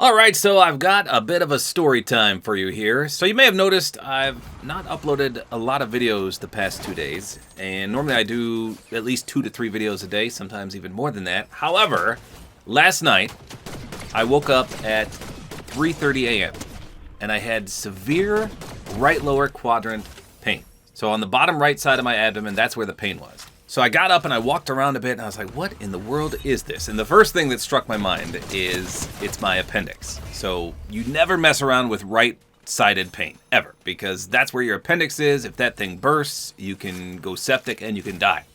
Alright, so I've got a bit of a story time for you here. So you may have noticed I've not uploaded a lot of videos the past 2 days. And normally I do at least 2 to 3 videos a day, sometimes even more than that. However, last night I woke up at 3:30 a.m. and I had severe right lower quadrant pain. So on the bottom right side of my abdomen, that's where the pain was. So I got up and I walked around a bit and I was like, what in the world is this? And the first thing that struck my mind is it's my appendix. So you never mess around with right-sided pain, ever, because that's where your appendix is. If that thing bursts, you can go septic and you can die.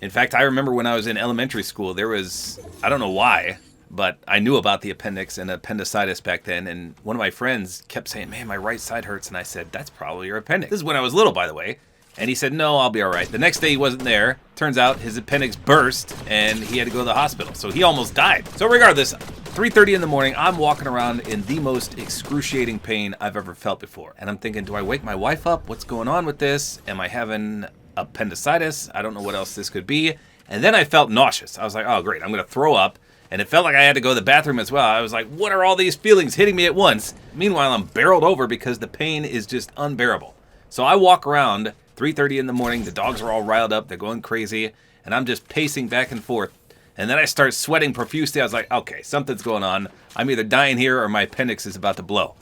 In fact, I remember when I was in elementary school, there was, I don't know why, but I knew about the appendix and appendicitis back then, and one of my friends kept saying, man, my right side hurts, and I said, that's probably your appendix. This is when I was little, by the way. And he said, no, I'll be all right. The next day he wasn't there. Turns out his appendix burst and he had to go to the hospital. So he almost died. So regardless, 3:30 in the morning, I'm walking around in the most excruciating pain I've ever felt before. And I'm thinking, do I wake my wife up? What's going on with this? Am I having appendicitis? I don't know what else this could be. And then I felt nauseous. I was like, oh, great, I'm going to throw up. And it felt like I had to go to the bathroom as well. I was like, what are all these feelings hitting me at once? Meanwhile, I'm barreled over because the pain is just unbearable. So I walk around 3:30 in the morning, the dogs are all riled up, they're going crazy, and I'm just pacing back and forth. And then I start sweating profusely. I was like, okay, something's going on. I'm either dying here or my appendix is about to blow.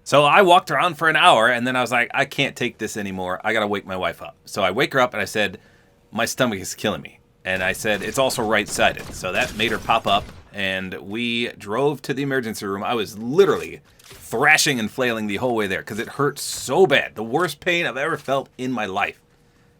So I walked around for an hour, and then I was like, I can't take this anymore. I gotta wake my wife up. So I wake her up and I said, my stomach is killing me. And I said, it's also right-sided. So that made her pop up, and we drove to the emergency room. I was literally thrashing and flailing the whole way there because it hurt so bad. The worst pain I've ever felt in my life.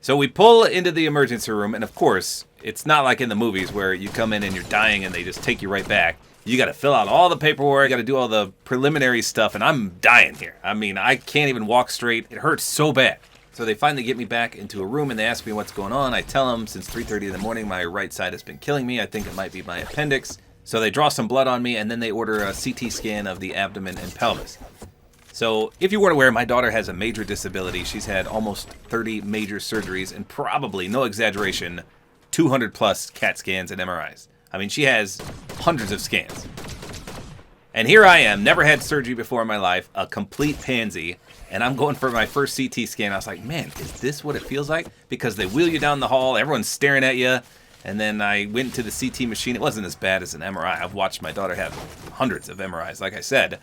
So we pull into the emergency room, and of course, it's not like in the movies where you come in and you're dying and they just take you right back. You got to fill out all the paperwork, you got to do all the preliminary stuff, and I'm dying here. I mean, I can't even walk straight. It hurts so bad. So they finally get me back into a room and they ask me what's going on. I tell them since 3:30 in the morning, my right side has been killing me. I think it might be my appendix. So they draw some blood on me, and then they order a CT scan of the abdomen and pelvis. So if you weren't aware, my daughter has a major disability. She's had almost 30 major surgeries and probably, no exaggeration, 200 plus CAT scans and MRIs. I mean, she has hundreds of scans. And here I am, never had surgery before in my life, a complete pansy, and I'm going for my first CT scan. I was like, man, is this what it feels like? Because they wheel you down the hall, everyone's staring at you. And then I went to the CT machine. It wasn't as bad as an MRI. I've watched my daughter have hundreds of MRIs, like I said.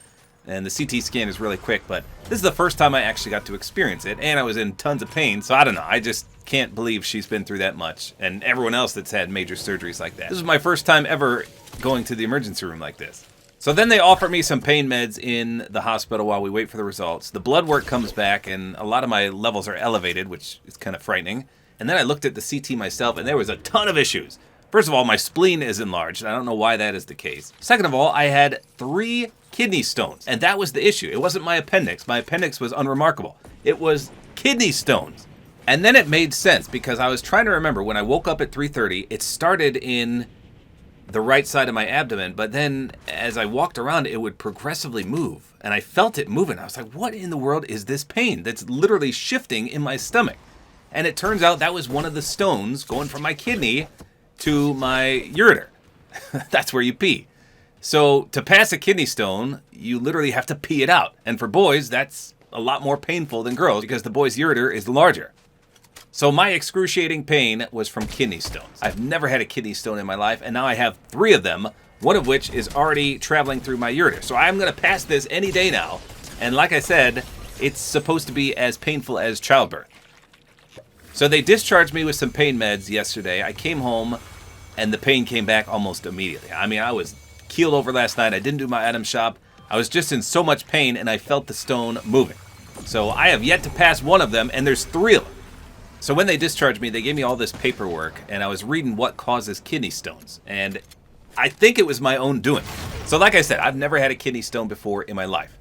And the CT scan is really quick, but this is the first time I actually got to experience it. And I was in tons of pain, so I don't know. I just can't believe she's been through that much. And everyone else that's had major surgeries like that. This is my first time ever going to the emergency room like this. So then they offer me some pain meds in the hospital while we wait for the results. The blood work comes back, and a lot of my levels are elevated, which is kind of frightening. And then I looked at the CT myself, and there was a ton of issues. First of all, my spleen is enlarged, and I don't know why that is the case. Second of all, I had 3 kidney stones, and that was the issue. It wasn't my appendix. My appendix was unremarkable. It was kidney stones. And then it made sense, because I was trying to remember, when I woke up at 3:30, it started in the right side of my abdomen, but then as I walked around, it would progressively move, and I felt it moving. I was like, what in the world is this pain that's literally shifting in my stomach? And it turns out that was one of the stones going from my kidney to my ureter. That's where you pee. So to pass a kidney stone, you literally have to pee it out. And for boys, that's a lot more painful than girls because the boy's ureter is larger. So my excruciating pain was from kidney stones. I've never had a kidney stone in my life, and now I have 3 of them, one of which is already traveling through my ureter. So I'm going to pass this any day now. And like I said, it's supposed to be as painful as childbirth. So they discharged me with some pain meds yesterday. I came home, and the pain came back almost immediately. I mean, I was keeled over last night. I didn't do my item shop. I was just in so much pain, and I felt the stone moving. So I have yet to pass one of them, and there's 3 of them. So when they discharged me, they gave me all this paperwork, and I was reading what causes kidney stones. And I think it was my own doing. So like I said, I've never had a kidney stone before in my life.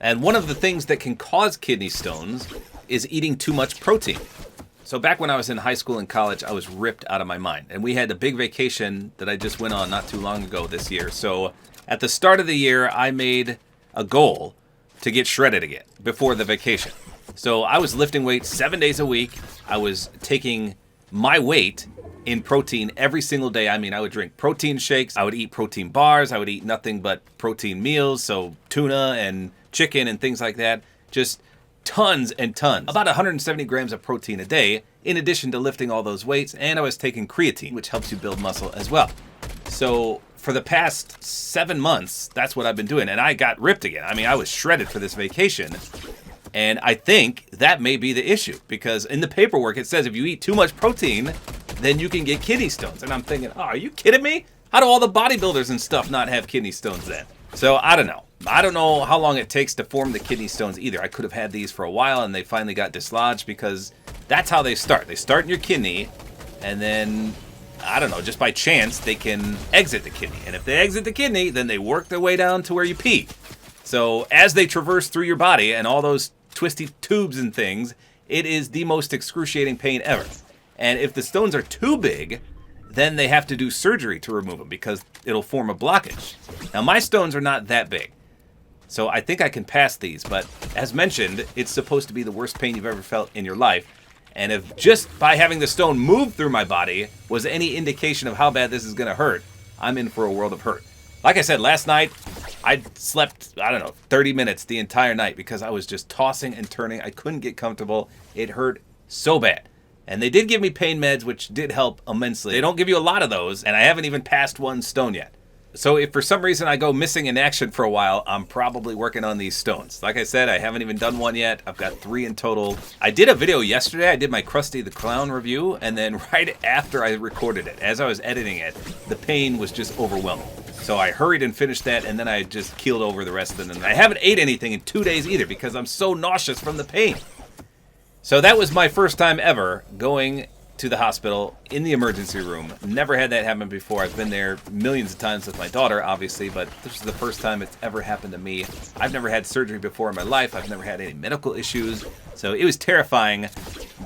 And one of the things that can cause kidney stones is eating too much protein. So back when I was in high school and college, I was ripped out of my mind. And we had a big vacation that I just went on not too long ago this year. So at the start of the year, I made a goal to get shredded again before the vacation. So I was lifting weights 7 days a week. I was taking my weight in protein every single day. I mean, I would drink protein shakes, I would eat protein bars, I would eat nothing but protein meals, so tuna and chicken and things like that. Just tons and tons. About 170 grams of protein a day, in addition to lifting all those weights, and I was taking creatine, which helps you build muscle as well. So for the past 7 months, that's what I've been doing, and I got ripped again. I mean, I was shredded for this vacation, and I think that may be the issue, because in the paperwork it says if you eat too much protein, then you can get kidney stones. And I'm thinking, oh, are you kidding me? How do all the bodybuilders and stuff not have kidney stones then? So I don't know. I don't know how long it takes to form the kidney stones either. I could have had these for a while and they finally got dislodged, because that's how they start. They start in your kidney, and then, I don't know, just by chance, they can exit the kidney. And if they exit the kidney, then they work their way down to where you pee. So as they traverse through your body and all those twisty tubes and things, it is the most excruciating pain ever. And if the stones are too big, then they have to do surgery to remove them, because it'll form a blockage. Now, my stones are not that big, so I think I can pass these. But as mentioned, it's supposed to be the worst pain you've ever felt in your life. And if just by having the stone move through my body was any indication of how bad this is going to hurt, I'm in for a world of hurt. Like I said, last night, I slept, 30 minutes the entire night, because I was just tossing and turning. I couldn't get comfortable. It hurt so bad. And they did give me pain meds, which did help immensely. They don't give you a lot of those, and I haven't even passed 1 stone yet. So if for some reason I go missing in action for a while, I'm probably working on these stones. Like I said, I haven't even done 1 yet. I've got 3 in total. I did a video yesterday. I did my Krusty the Clown review, and then right after I recorded it, as I was editing it, the pain was just overwhelming. So I hurried and finished that, and then I just keeled over the rest of the night. I haven't ate anything in 2 days either, because I'm so nauseous from the pain. So that was my first time ever going to the hospital in the emergency room. Never had that happen before. I've been there millions of times with my daughter, obviously, but this is the first time it's ever happened to me. I've never had surgery before in my life. I've never had any medical issues. So it was terrifying,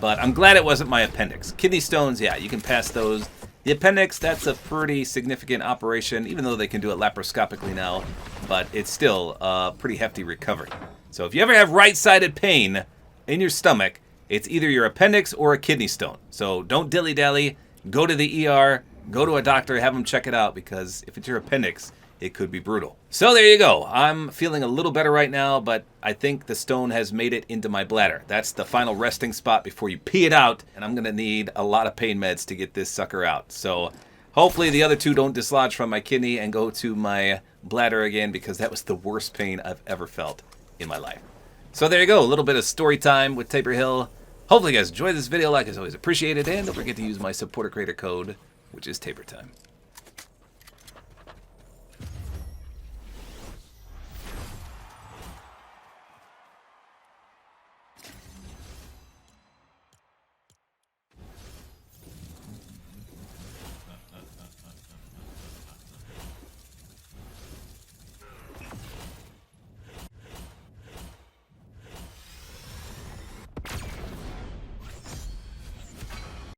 but I'm glad it wasn't my appendix. Kidney stones, yeah, you can pass those. The appendix, that's a pretty significant operation, even though they can do it laparoscopically now, but it's still a pretty hefty recovery. So if you ever have right-sided pain in your stomach, it's either your appendix or a kidney stone. So don't dilly-dally, go to the ER, go to a doctor, have them check it out, because if it's your appendix, it could be brutal. So there you go. I'm feeling a little better right now, but I think the stone has made it into my bladder. That's the final resting spot before you pee it out, and I'm going to need a lot of pain meds to get this sucker out. So hopefully the other 2 don't dislodge from my kidney and go to my bladder again, because that was the worst pain I've ever felt in my life. So there you go, a little bit of story time with Tabor Hill. Hopefully you guys enjoyed this video. Like as always, appreciated, and don't forget to use my Support-A-Creator Code, which is tabortime.